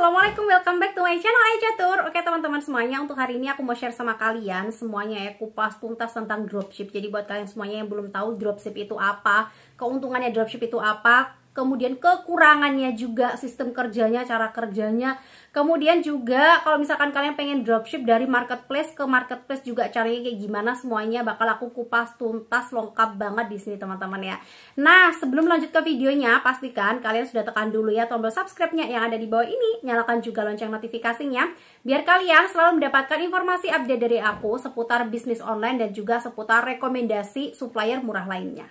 Assalamualaikum, welcome back to my channel Aicatur. Oke teman-teman semuanya, untuk hari ini aku mau share sama kalian semuanya ya, kupas tuntas tentang dropship. Jadi buat kalian semuanya yang belum tahu dropship itu apa, keuntungannya dropship itu apa, kemudian kekurangannya juga, sistem kerjanya, cara kerjanya. Kemudian juga kalau misalkan kalian pengen dropship dari marketplace ke marketplace juga caranya kayak gimana, semuanya bakal aku kupas tuntas lengkap banget di sini teman-teman ya. Nah, sebelum lanjut ke videonya, pastikan kalian sudah tekan dulu ya tombol subscribe-nya yang ada di bawah ini. Nyalakan juga lonceng notifikasinya biar kalian selalu mendapatkan informasi update dari aku seputar bisnis online dan juga seputar rekomendasi supplier murah lainnya.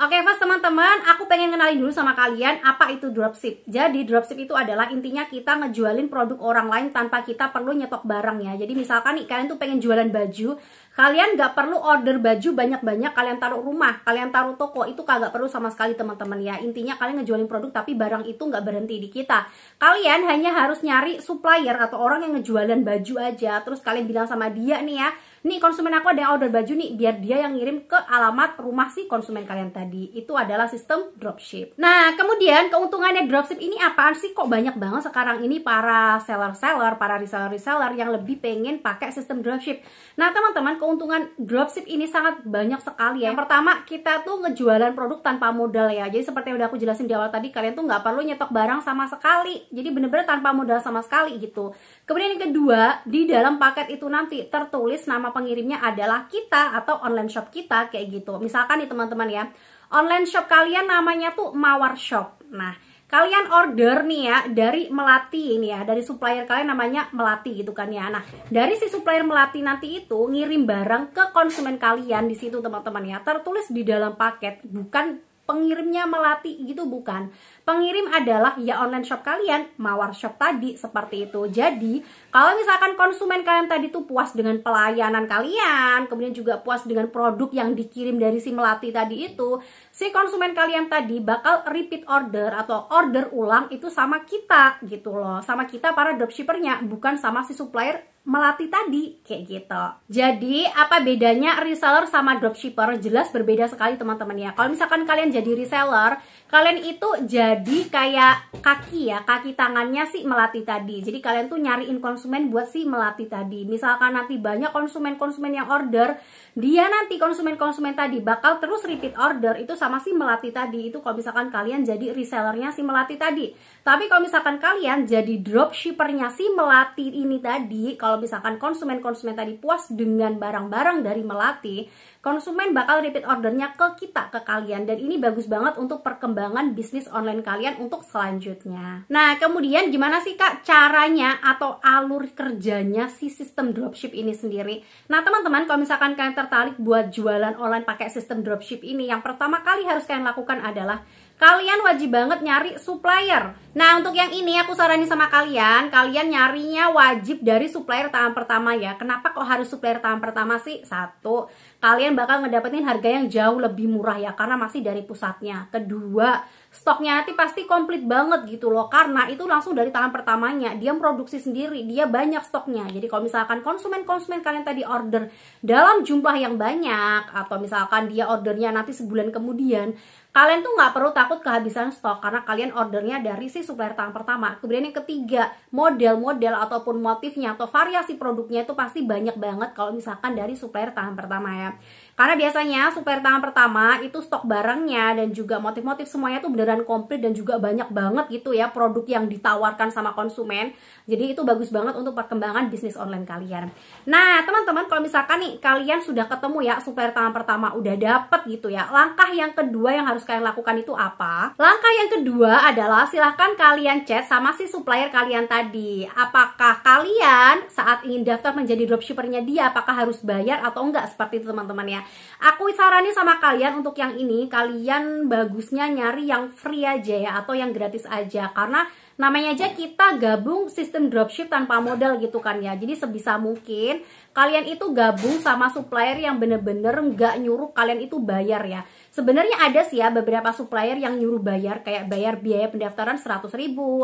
Oke, first teman-teman, aku pengen kenalin dulu sama kalian apa itu dropship. Jadi dropship itu adalah intinya kita ngejualin produk orang lain tanpa kita perlu nyetok barang ya. Jadi misalkan nih kalian tuh pengen jualan baju, kalian nggak perlu order baju banyak-banyak, kalian taruh rumah, kalian taruh toko, itu kagak perlu sama sekali teman-teman ya. Intinya kalian ngejualin produk tapi barang itu nggak berhenti di kita. Kalian hanya harus nyari supplier atau orang yang ngejualan baju aja. Terus kalian bilang sama dia nih ya, nih konsumen aku ada yang order baju nih, biar dia yang ngirim ke alamat rumah si konsumen kalian tadi. Itu adalah sistem dropship. Nah, kemudian keuntungannya dropship ini apaan sih? Kok banyak banget sekarang ini para seller-seller, para reseller-reseller yang lebih pengen pakai sistem dropship. Nah, teman-teman, keuntungan dropship ini sangat banyak sekali ya. Yang pertama, kita tuh ngejualan produk tanpa modal ya. Jadi seperti yang udah aku jelasin di awal tadi, kalian tuh nggak perlu nyetok barang sama sekali. Jadi bener-bener tanpa modal sama sekali gitu. Kemudian yang kedua, di dalam paket itu nanti tertulis nama pengirimnya adalah kita atau online shop kita kayak gitu. Misalkan nih teman-teman ya, online shop kalian namanya tuh Mawar Shop. Nah, kalian order nih ya dari Melati ini ya, dari supplier kalian namanya Melati gitu kan ya. Nah, dari si supplier Melati nanti itu ngirim barang ke konsumen kalian di situ teman-teman ya. Tertulis di dalam paket, bukan pengirimnya Melati gitu, bukan. Pengirim adalah ya online shop kalian, Mawar Shop tadi, seperti itu. Jadi, kalau misalkan konsumen kalian tadi tuh puas dengan pelayanan kalian, kemudian juga puas dengan produk yang dikirim dari si Melati tadi itu, si konsumen kalian tadi bakal repeat order atau order ulang itu sama kita gitu loh. Sama kita para dropshippernya, bukan sama si supplier Melati tadi, kayak gitu. Jadi, apa bedanya reseller sama dropshipper? Jelas berbeda sekali teman-teman ya. Kalau misalkan kalian jadi reseller, kalian itu jadi kayak kaki ya, kaki tangannya si Melati tadi. Jadi kalian tuh nyariin konsumen buat si Melati tadi. Misalkan nanti banyak konsumen-konsumen yang order, dia nanti konsumen-konsumen tadi bakal terus repeat order itu sama si Melati tadi. Itu kalau misalkan kalian jadi resellernya si Melati tadi. Tapi kalau misalkan kalian jadi dropshippernya si Melati ini tadi, kalau misalkan konsumen-konsumen tadi puas dengan barang-barang dari Melati, konsumen bakal repeat ordernya ke kita, ke kalian. Dan ini bagus banget untuk perkembangan bisnis online kalian untuk selanjutnya. Nah, kemudian gimana sih Kak caranya atau alur kerjanya si sistem dropship ini sendiri? Nah, teman-teman, kalau misalkan kalian tertarik buat jualan online pakai sistem dropship ini, yang pertama kali harus kalian lakukan adalah kalian wajib banget nyari supplier. Nah, untuk yang ini aku saranin sama kalian, kalian nyarinya wajib dari supplier tangan pertama ya. Kenapa kok harus supplier tangan pertama sih? Satu, kalian bakal ngedapetin harga yang jauh lebih murah ya, karena masih dari pusatnya. Kedua, stoknya nanti pasti komplit banget gitu loh, karena itu langsung dari tangan pertamanya. Dia produksi sendiri, dia banyak stoknya. Jadi kalau misalkan konsumen-konsumen kalian tadi order dalam jumlah yang banyak, atau misalkan dia ordernya nanti sebulan kemudian, kalian tuh nggak perlu takut kehabisan stok karena kalian ordernya dari si supplier tangan pertama. Kemudian yang ketiga, model-model ataupun motifnya atau variasi produknya itu pasti banyak banget kalau misalkan dari supplier tangan pertama ya. Karena biasanya supplier tangan pertama itu stok barangnya dan juga motif-motif semuanya tuh beneran komplit dan juga banyak banget gitu ya produk yang ditawarkan sama konsumen. Jadi itu bagus banget untuk perkembangan bisnis online kalian. Nah, teman-teman, kalau misalkan nih kalian sudah ketemu ya supplier tangan pertama, udah dapet gitu ya, langkah yang kedua yang harus kalian lakukan itu apa? Langkah yang kedua adalah silahkan kalian chat sama si supplier kalian tadi. Apakah kalian saat ingin daftar menjadi dropshippernya dia, apakah harus bayar atau enggak, seperti itu teman-teman ya. Aku saranin sama kalian untuk yang ini, kalian bagusnya nyari yang free aja ya, atau yang gratis aja. Karena namanya aja kita gabung sistem dropship tanpa modal gitu kan ya. Jadi sebisa mungkin kalian itu gabung sama supplier yang bener-bener nggak nyuruh kalian itu bayar ya. Sebenarnya ada sih ya beberapa supplier yang nyuruh bayar, kayak bayar biaya pendaftaran 100.000,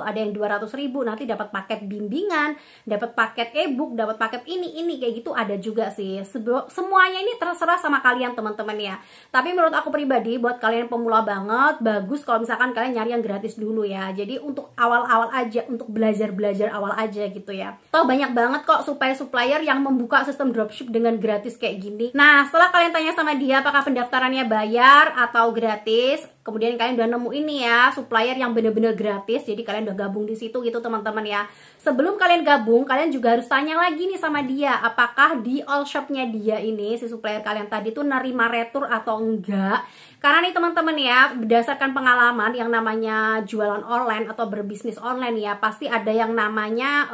ada yang 200.000, nanti dapat paket bimbingan, dapat paket e-book, dapat paket ini kayak gitu, ada juga sih. Semuanya ini terserah sama kalian teman-teman ya. Tapi menurut aku pribadi, buat kalian pemula banget, bagus kalau misalkan kalian nyari yang gratis dulu ya. Jadi untuk awal awal-awal aja, untuk belajar awal aja gitu ya. Toh banyak banget kok supplier yang membuka sistem dropship dengan gratis kayak gini. Nah, setelah kalian tanya sama dia apakah pendaftarannya bayar atau gratis, kemudian kalian udah nemu ini ya, supplier yang bener-bener gratis, jadi kalian udah gabung di situ gitu teman-teman ya. Sebelum kalian gabung, kalian juga harus tanya lagi nih sama dia, apakah di all shopnya dia ini, si supplier kalian tadi tuh nerima retur atau enggak. Karena nih teman-teman ya, berdasarkan pengalaman yang namanya jualan online atau berbisnis online ya, pasti ada yang namanya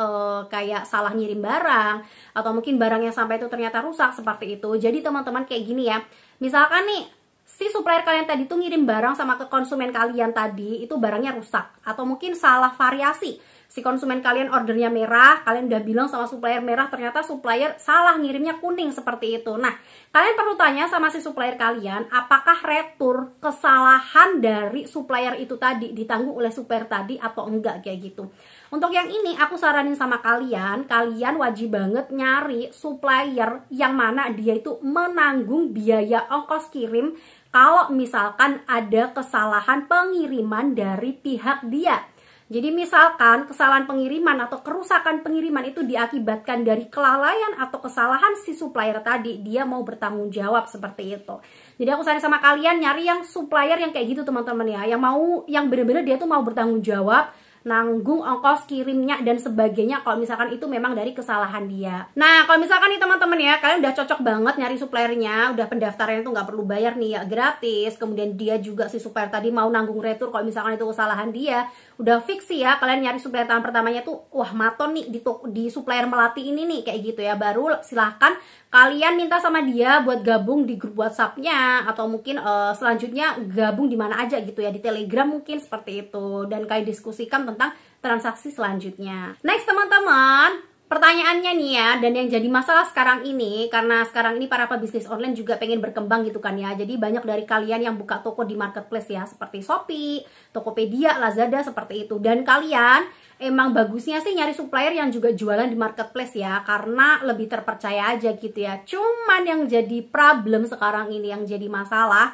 kayak salah ngirim barang, atau mungkin barang yang sampai itu ternyata rusak seperti itu. Jadi teman-teman kayak gini ya, misalkan nih si supplier kalian tadi tuh ngirim barang sama ke konsumen kalian tadi, itu barangnya rusak, atau mungkin salah variasi. Si konsumen kalian ordernya merah, kalian udah bilang sama supplier merah, ternyata supplier salah ngirimnya kuning seperti itu. Nah, kalian perlu tanya sama si supplier kalian, apakah retur kesalahan dari supplier itu tadi ditanggung oleh supplier tadi atau enggak kayak gitu. Untuk yang ini aku saranin sama kalian, kalian wajib banget nyari supplier yang mana dia itu menanggung biaya ongkos kirim kalau misalkan ada kesalahan pengiriman dari pihak dia. Jadi misalkan kesalahan pengiriman atau kerusakan pengiriman itu diakibatkan dari kelalaian atau kesalahan si supplier tadi, dia mau bertanggung jawab seperti itu. Jadi aku saranin sama kalian nyari yang supplier yang kayak gitu teman-teman ya, yang bener-bener dia tuh mau bertanggung jawab, nanggung ongkos kirimnya dan sebagainya kalau misalkan itu memang dari kesalahan dia. Nah, kalau misalkan nih teman-teman ya, kalian udah cocok banget nyari suppliernya, udah pendaftarannya tuh nggak perlu bayar nih ya, gratis. Kemudian dia juga si supplier tadi mau nanggung retur kalau misalkan itu kesalahan dia, udah fix sih ya. Kalian nyari supplier tahun pertamanya tuh, wah maton nih di supplier Melati ini nih kayak gitu ya. Baru silahkan kalian minta sama dia buat gabung di grup WhatsApp-nya, atau mungkin selanjutnya gabung di mana aja gitu ya, di Telegram mungkin seperti itu, dan kalian diskusikan tentang transaksi selanjutnya. Next teman-teman, pertanyaannya nih ya, dan yang jadi masalah sekarang ini, karena sekarang ini para pebisnis online juga pengen berkembang gitu kan ya. Jadi banyak dari kalian yang buka toko di marketplace ya, seperti Shopee, Tokopedia, Lazada seperti itu. Dan kalian emang bagusnya sih nyari supplier yang juga jualan di marketplace ya, karena lebih terpercaya aja gitu ya. Cuman yang jadi problem sekarang ini, yang jadi masalah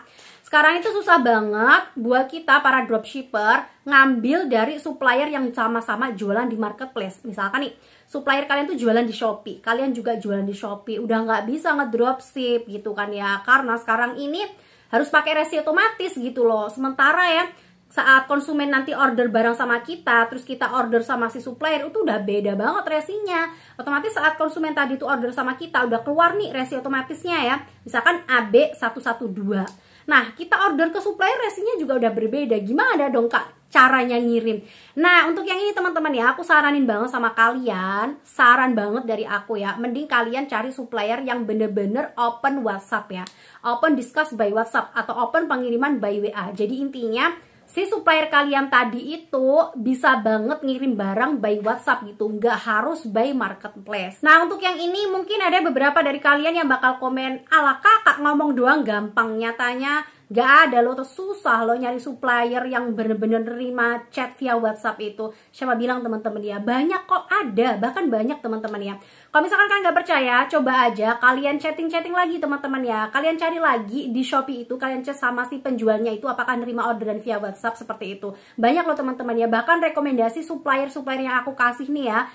sekarang itu susah banget buat kita para dropshipper ngambil dari supplier yang sama-sama jualan di marketplace. Misalkan nih, supplier kalian tuh jualan di Shopee, kalian juga jualan di Shopee, udah nggak bisa ngedropship gitu kan ya, karena sekarang ini harus pakai resi otomatis gitu loh. Sementara ya, saat konsumen nanti order barang sama kita, terus kita order sama si supplier, itu udah beda banget resinya. Otomatis saat konsumen tadi tuh order sama kita, udah keluar nih resi otomatisnya ya, misalkan AB112. Nah, kita order ke supplier resinya juga udah berbeda. Gimana dong Kak caranya ngirim? Nah, untuk yang ini teman-teman ya, aku saranin banget sama kalian, saran banget dari aku ya, mending kalian cari supplier yang bener-bener open WhatsApp ya, open discuss by WhatsApp, atau open pengiriman by WA. Jadi intinya si supplier kalian tadi itu bisa banget ngirim barang by WhatsApp gitu, nggak harus by marketplace. Nah, untuk yang ini mungkin ada beberapa dari kalian yang bakal komen, ala kakak ngomong doang gampang, nyatanya gak ada lo, terus susah lo nyari supplier yang bener-bener nerima chat via WhatsApp itu. Siapa bilang teman-teman ya? Banyak kok, ada, bahkan banyak teman-teman ya. Kalau misalkan kalian gak percaya, coba aja kalian chatting-chatting lagi teman-teman ya. Kalian cari lagi di Shopee itu, kalian chat sama si penjualnya itu apakah nerima orderan via WhatsApp seperti itu. Banyak loh teman-teman ya, bahkan rekomendasi supplier-supplier yang aku kasih nih ya,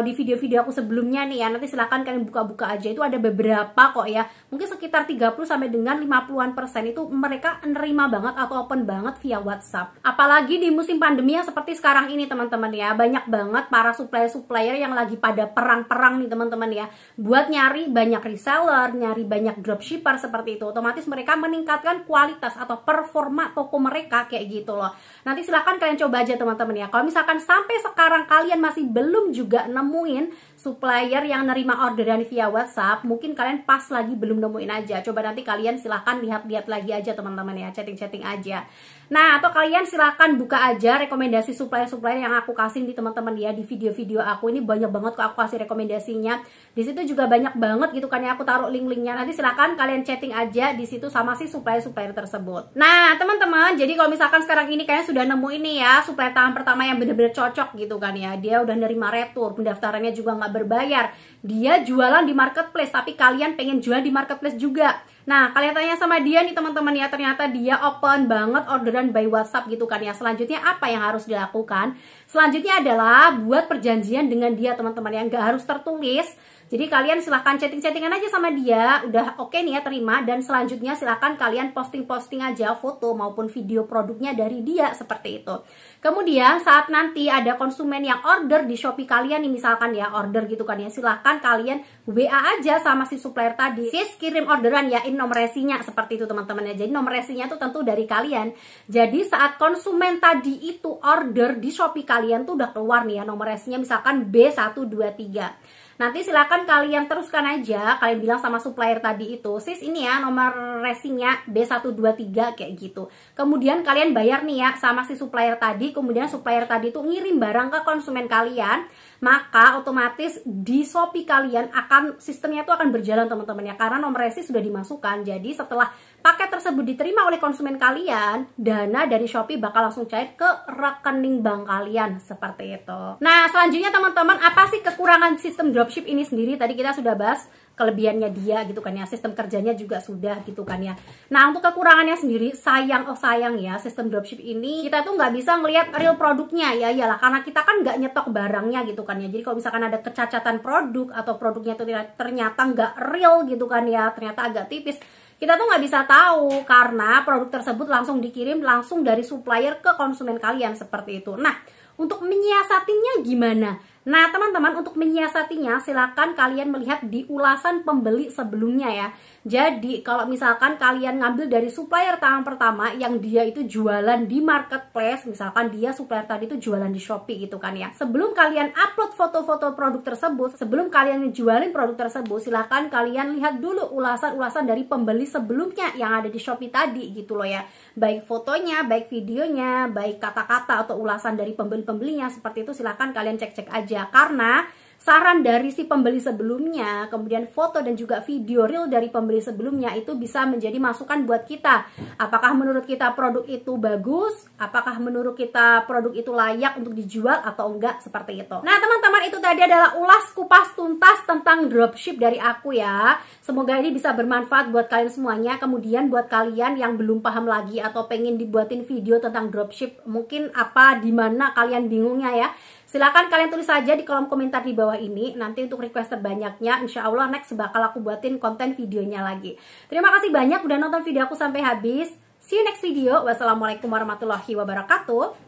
di video-video aku sebelumnya nih ya, nanti silahkan kalian buka-buka aja, itu ada beberapa kok ya. Mungkin sekitar 30 sampai dengan 50% itu mereka nerima banget atau open banget via WhatsApp. Apalagi di musim pandemi yang seperti sekarang ini teman-teman ya, banyak banget para supplier-supplier yang lagi pada perang-perang nih teman-teman ya, buat nyari banyak reseller, nyari banyak dropshipper seperti itu. Otomatis mereka meningkatkan kualitas atau performa toko mereka kayak gitu loh. Nanti silahkan kalian coba aja teman-teman ya. Kalau misalkan sampai sekarang kalian masih belum juga nemuin supplier yang nerima orderan via WhatsApp, mungkin kalian pas lagi belum nemuin aja. Coba nanti kalian silahkan lihat-lihat lagi aja teman-teman ya, chatting-chatting aja. Nah, atau kalian silahkan buka aja rekomendasi supplier-supplier yang aku kasih di teman-teman ya, di video-video aku ini banyak banget kok aku kasih rekomendasinya. Di situ juga banyak banget gitu kan ya, aku taruh link-linknya. Nanti silahkan kalian chatting aja di situ sama si supplier-supplier tersebut. Nah, teman-teman, jadi kalau misalkan sekarang ini kalian sudah nemu ini ya, supplier tahun pertama yang bener-bener cocok gitu kan ya, dia udah nerima retur, pendaftarannya juga nggak berbayar, dia jualan di marketplace, tapi kalian pengen jual di marketplace juga. Nah, kalian tanya sama dia nih teman-teman ya, ternyata dia open banget orderan by WhatsApp gitu kan ya. Selanjutnya apa yang harus dilakukan? Selanjutnya adalah buat perjanjian dengan dia teman-teman yang nggak harus tertulis. Jadi kalian silahkan chatting-chattingan aja sama dia, udah oke nih ya terima, dan selanjutnya silahkan kalian posting-posting aja foto maupun video produknya dari dia seperti itu. Kemudian saat nanti ada konsumen yang order di Shopee kalian nih misalkan ya, order gitu kan ya, silahkan kalian WA aja sama si supplier tadi, sis kirim orderan ya, ini nomor resinya seperti itu teman-teman ya. Jadi nomor resinya tuh tentu dari kalian. Jadi saat konsumen tadi itu order di Shopee kalian tuh udah keluar nih ya nomor resinya, misalkan B123. Nanti silakan kalian teruskan aja, kalian bilang sama supplier tadi itu, sis ini ya nomor resinya B123 kayak gitu. Kemudian kalian bayar nih ya sama si supplier tadi, kemudian supplier tadi itu ngirim barang ke konsumen kalian, maka otomatis di Shopee kalian akan sistemnya itu akan berjalan teman-teman ya, karena nomor resi sudah dimasukkan. Jadi setelah paket tersebut diterima oleh konsumen kalian, dana dari Shopee bakal langsung cair ke rekening bank kalian seperti itu. Nah, selanjutnya teman-teman, apa sih kekurangan sistem dropship ini sendiri? Tadi kita sudah bahas kelebihannya dia gitu kan ya, sistem kerjanya juga sudah gitu kan ya. Nah, untuk kekurangannya sendiri, sayang ya, sistem dropship ini kita tuh nggak bisa ngelihat real produknya ya, iyalah karena kita kan nggak nyetok barangnya gitu kan ya. Jadi kalau misalkan ada kecacatan produk atau produknya tuh ternyata nggak real gitu kan ya, ternyata agak tipis, kita tuh nggak bisa tahu karena produk tersebut langsung dikirim langsung dari supplier ke konsumen kalian seperti itu. Nah, untuk menyiasatinya gimana? Nah, teman-teman, untuk menyiasatinya silakan kalian melihat di ulasan pembeli sebelumnya ya. Jadi, kalau misalkan kalian ngambil dari supplier tangan pertama yang dia itu jualan di marketplace, misalkan dia supplier tadi itu jualan di Shopee gitu kan ya. Sebelum kalian upload foto-foto produk tersebut, sebelum kalian ngejualin produk tersebut, silakan kalian lihat dulu ulasan-ulasan dari pembeli sebelumnya yang ada di Shopee tadi gitu loh ya. Baik fotonya, baik videonya, baik kata-kata atau ulasan dari pembeli-pembelinya seperti itu, silakan kalian cek-cek aja. Karena saran dari si pembeli sebelumnya, kemudian foto dan juga video real dari pembeli sebelumnya itu bisa menjadi masukan buat kita. Apakah menurut kita produk itu bagus? Apakah menurut kita produk itu layak untuk dijual atau enggak, seperti itu. Nah, teman-teman, itu tadi adalah ulas kupas tuntas tentang dropship dari aku ya. Semoga ini bisa bermanfaat buat kalian semuanya. Kemudian buat kalian yang belum paham lagi atau pengen dibuatin video tentang dropship, mungkin apa dimana kalian bingungnya ya, silakan kalian tulis saja di kolom komentar di bawah ini. Nanti untuk request terbanyaknya, insya Allah next bakal aku buatin konten videonya lagi. Terima kasih banyak udah nonton video aku sampai habis. See you next video. Wassalamualaikum warahmatullahi wabarakatuh.